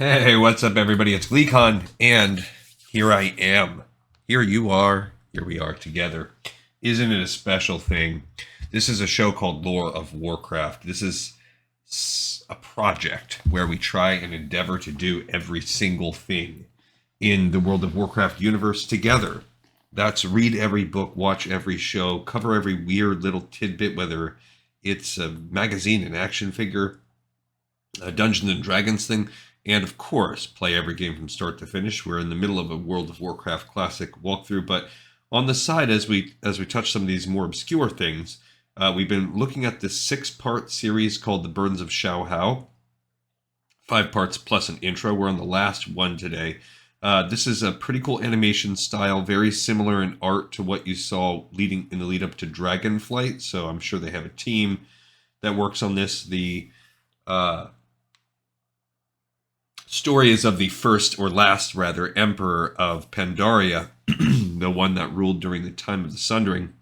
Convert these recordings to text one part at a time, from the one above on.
Hey, what's up, everybody? It's GleeCon, and here I am. Here you are. Here we are together. Isn't it a special thing? This is a show called Lore of Warcraft. This is a project where we try and endeavor to do every single thing in the World of Warcraft universe together. That's read every book, watch every show, cover every weird little tidbit, whether it's a magazine, an action figure, a Dungeons and Dragons thing, and of course, play every game from start to finish. We're in the middle of a World of Warcraft classic walkthrough, but on the side, as we touch some of these more obscure things, we've been looking at this 6-part series called the Burdens of Shaohao. 5 parts plus an intro. We're on the last one today. This is a pretty cool animation style, very similar in art to what you saw in the lead up to Dragonflight. So I'm sure they have a team that works on this. The story is of the first, or last rather, emperor of Pandaria, the one that ruled during the time of the Sundering.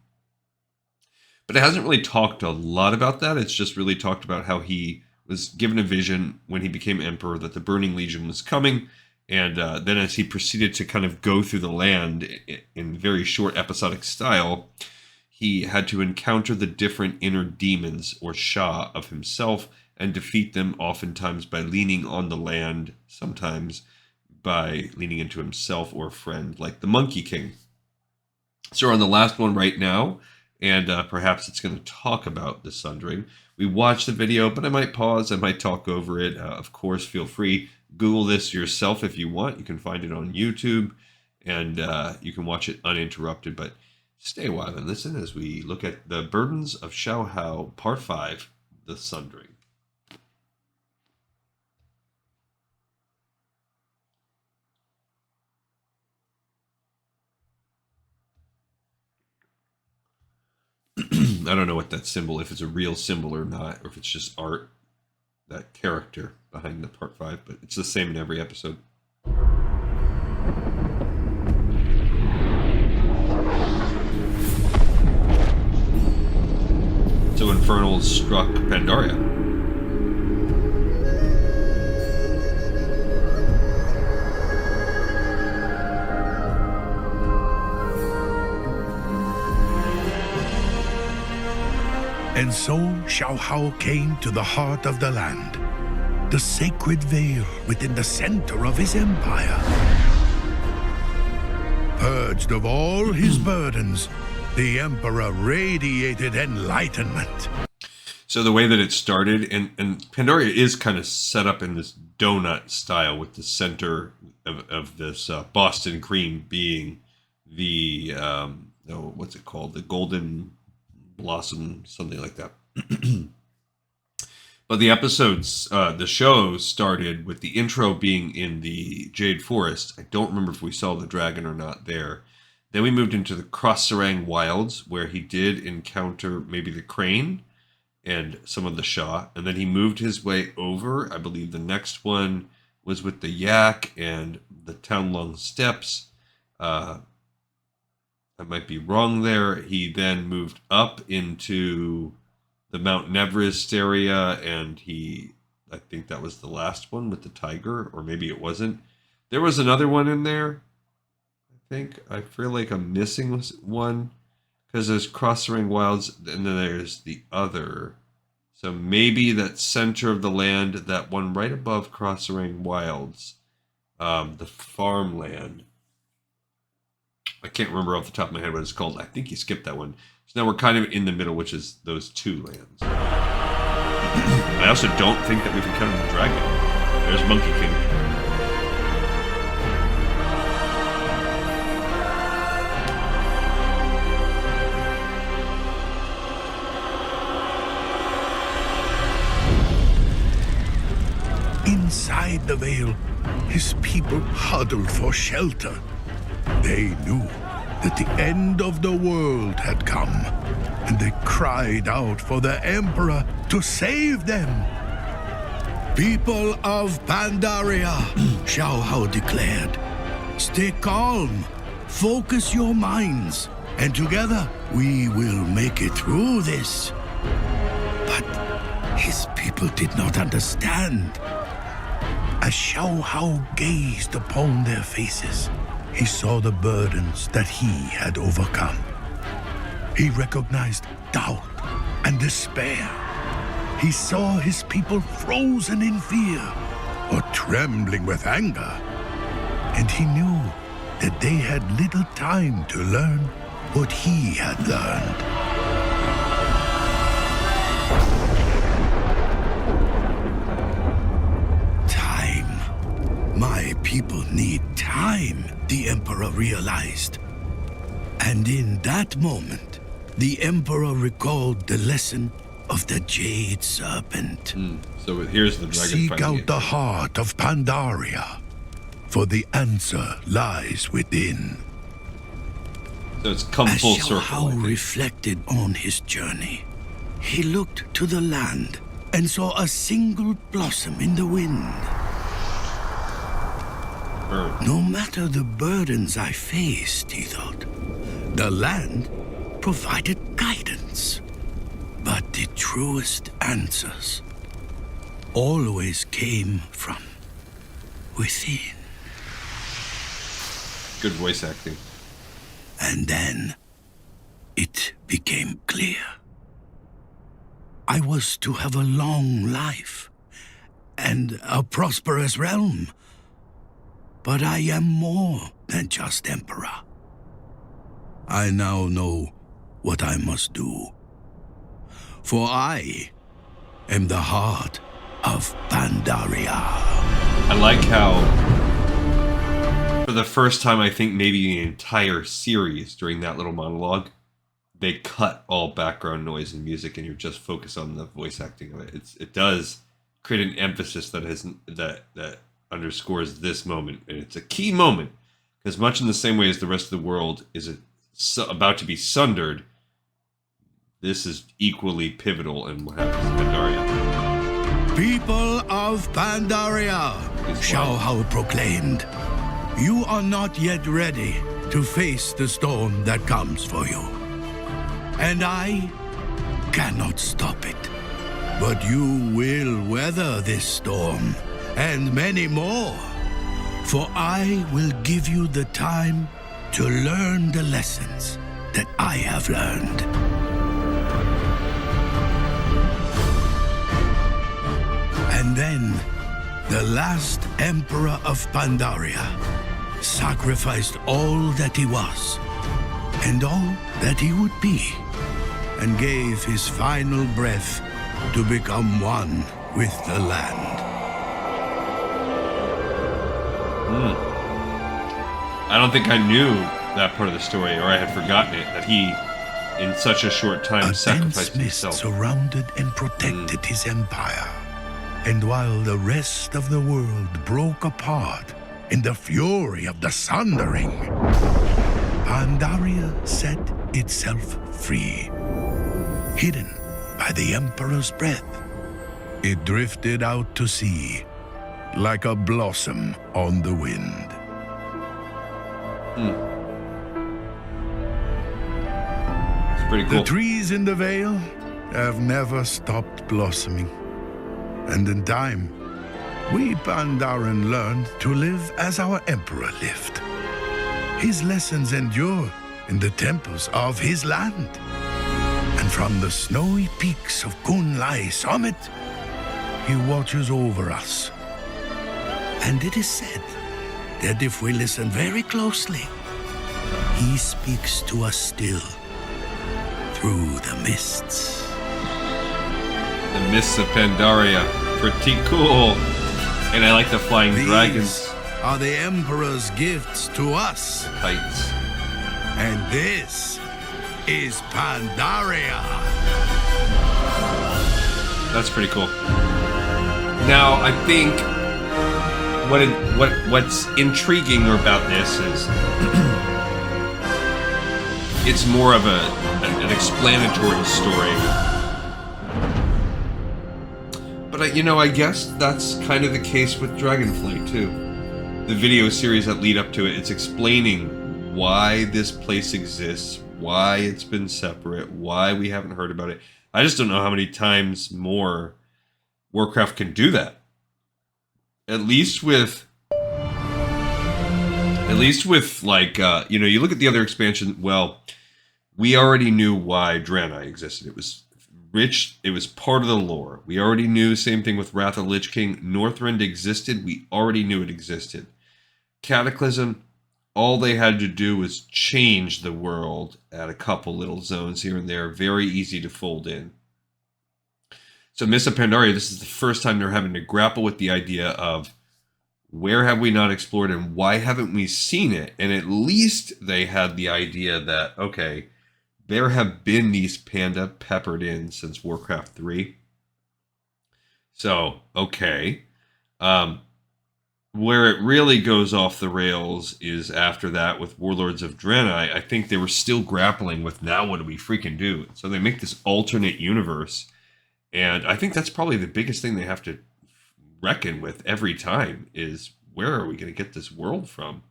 But it hasn't really talked a lot about that. It's just really talked about how he was given a vision when he became emperor that the Burning Legion was coming, and then as he proceeded to kind of go through the land in very short episodic style, he had to encounter the different inner demons, or Sha, of himself, and defeat them oftentimes by leaning on the land, sometimes by leaning into himself or a friend, like the Monkey King. So we're on the last one right now, and perhaps it's going to talk about the Sundering. We watched the video, but I might pause, I might talk over it. Of course, feel free, Google this yourself if you want. You can find it on YouTube, and you can watch it uninterrupted, but stay a while and listen as we look at the Burdens of Shaohao, Part 5, the Sundering. I don't know what that symbol, if it's a real symbol or not, or if it's just art, that character behind the Part 5, but it's the same in every episode. So Infernal struck Pandaria. And so Shaohao came to the heart of the land, the sacred veil within the center of his empire. Purged of all his burdens, the emperor radiated enlightenment. So the way that it started, and Pandaria is kind of set up in this donut style, with the center of this Boston cream being the, what's it called? The golden blossom, something like that. But the episodes, the show started with the intro being in the Jade Forest. I don't remember if we saw the dragon or not there. Then we moved into the Sundering Wilds, where he did encounter maybe the crane and some of the Sha, and then he moved his way over. I believe the next one was with the yak and the Townlong Steps. I might be wrong there. He then moved up into the Mount Everest area, and I think that was the last one with the tiger, or maybe it wasn't. There was another one in there, I feel like I'm missing one, because there's Sundering Wilds, and then there's the other. So maybe that center of the land, that one right above Sundering Wilds, the farmland. I can't remember off the top of my head what it's called. I think you skipped that one. So now we're kind of in the middle, which is those two lands. I also don't think that we've encountered the dragon. There's Monkey King. Inside the veil, his people huddled for shelter. They knew that the end of the world had come, and they cried out for the Emperor to save them. People of Pandaria, Shaohao declared, stay calm, focus your minds, and together we will make it through this. But his people did not understand. A As Shaohao gazed upon their faces, he saw the burdens that he had overcome. He recognized doubt and despair. He saw his people frozen in fear or trembling with anger. And he knew that they had little time to learn what he had learned. Time. My people need time, the Emperor realized. And in that moment, the Emperor recalled the lesson of the Jade Serpent. So here's the dragon. Seek out the heart of Pandaria, for the answer lies within. So it's come full circle. As Shaohao reflected on his journey, he looked to the land and saw a single blossom in the wind. No matter the burdens I faced, he thought, the land provided guidance. But the truest answers always came from within. Good voice acting. And then it became clear. I was to have a long life and a prosperous realm. But I am more than just Emperor. I now know what I must do. For I am the heart of Pandaria. I like how, for the first time, I think maybe the entire series, during that little monologue, they cut all background noise and music, and you're just focused on the voice acting of it. It does create an emphasis that underscores this moment, and it's a key moment, because much in the same way as the rest of the world is about to be sundered, this is equally pivotal in what happens in Pandaria. People of Pandaria, Shaohao proclaimed, you are not yet ready to face the storm that comes for you. And I cannot stop it. But you will weather this storm, and many more. For I will give you the time to learn the lessons that I have learned. And then, the last Emperor of Pandaria sacrificed all that he was, and all that he would be, and gave his final breath to become one with the land. I don't think I knew that part of the story, or I had forgotten it, that he, in such a short time, sacrificed himself. Surrounded and protected his empire. And while the rest of the world broke apart in the fury of the Sundering, Pandaria set itself free. Hidden by the Emperor's breath, it drifted out to sea like a blossom on the wind. It's pretty cool. The trees in the Vale have never stopped blossoming. And in time, we Pandaren learned to live as our Emperor lived. His lessons endure in the temples of his land. And from the snowy peaks of Kunlai Summit, he watches over us. And it is said that if we listen very closely, he speaks to us still through the mists. The Mists of Pandaria. Pretty cool. And I like the flying dragons. Are the Emperor's gifts to us. Kites. And this is Pandaria. That's pretty cool. Now, I think what's intriguing about this is it's more of an explanatory story. But I guess that's kind of the case with Dragonflight too. The video series that lead up to it, it's explaining why this place exists, why it's been separate, why we haven't heard about it. I just don't know how many times more Warcraft can do that. at least with like you look at the other expansion. Well, we already knew why Draenei existed. It was rich. It was part of the lore. We already knew. Same thing with Wrath of Lich King. Northrend existed. We already knew it existed. Cataclysm, all they had to do was change the world at a couple little zones here and there. Very easy to fold in. So Mists of Pandaria, this is the first time they're having to grapple with the idea of where have we not explored and why haven't we seen it? And at least they had the idea that, okay, there have been these panda peppered in since Warcraft 3. So, okay. Where it really goes off the rails is after that with Warlords of Draenei. I think they were still grappling with, now what do we freaking do? So they make this alternate universe. And I think that's probably the biggest thing they have to reckon with every time is, where are we going to get this world from?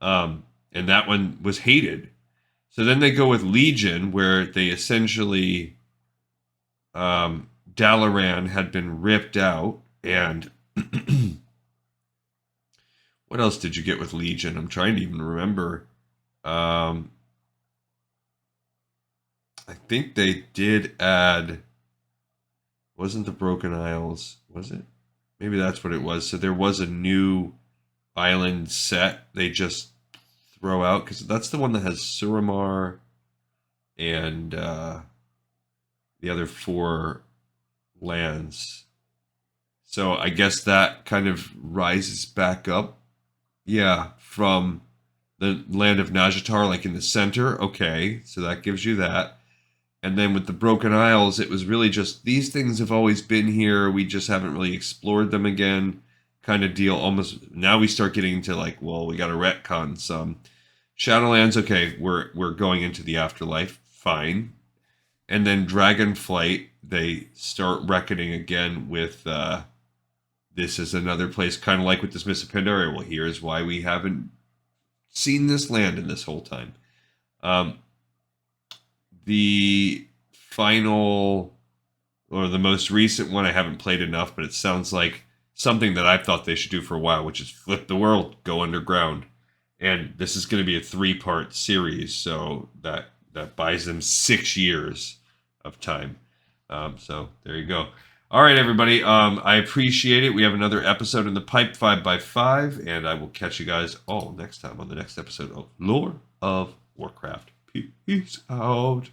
And that one was hated. So then they go with Legion, where they essentially, Dalaran had been ripped out. And what else did you get with Legion? I'm trying to even remember. I think they did add, wasn't the Broken Isles, was it? Maybe that's what it was. So there was a new island set they just throw out, because that's the one that has Suramar and the other 4 lands. So I guess that kind of rises back up. Yeah, from the land of Najatar, like in the center. Okay, so that gives you that. And then with the Broken Isles, it was really just, these things have always been here. We just haven't really explored them again, kind of deal. Almost now we start getting into like, well, we got to retcon some. Shadowlands, okay, we're going into the afterlife, fine. And then Dragonflight, they start reckoning again with this is another place, kind of like with this Mists of Pandaria. Well, here's why we haven't seen this land in this whole time. The final, or the most recent one, I haven't played enough, but it sounds like something that I've thought they should do for a while, which is flip the world, go underground. And this is going to be a 3-part series, so that buys them 6 years of time. So there you go. All right, everybody. I appreciate it. We have another episode in the pipe, 5x5, and I will catch you guys all next time on the next episode of Lore of Warcraft. Peace out.